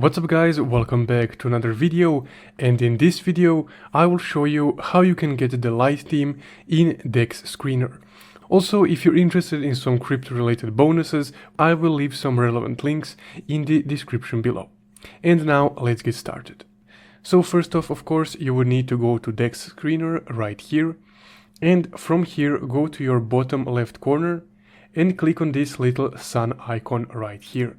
What's up guys, welcome back to another video, and in this video I will show you how you can get the light theme in DEX Screener. Also, if you're interested in some crypto related bonuses, I will leave some relevant links in the description below. And now let's get started. So first off, of course, you will need to go to DEX Screener right here, and from here go to your bottom left corner and click on this little sun icon right here.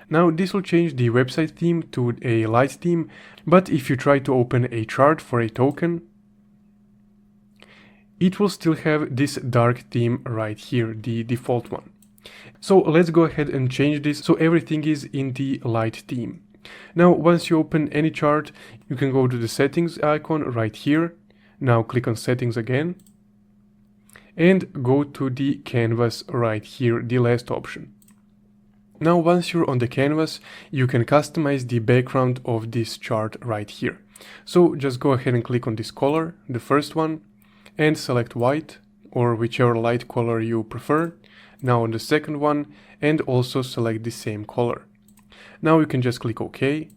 Now this will change the website theme to a light theme, but if you try to open a chart for a token, it will still have this dark theme right here, the default one. So let's go ahead and change this so everything is in the light theme. Now once you open any chart, you can go to the settings icon right here. Now click on settings again and go to the canvas right here, the last option. Now once you're on the canvas, you can customize the background of this chart right here. So just go ahead and click on this color, the first one, and select white or whichever light color you prefer. Now on the second one, and also select the same color. Now you can just click OK.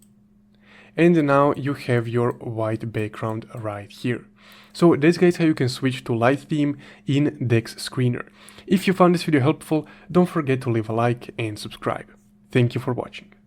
And now you have your white background right here. So that's guys how you can switch to light theme in DEX Screener. If you found this video helpful, don't forget to leave a like and subscribe. Thank you for watching.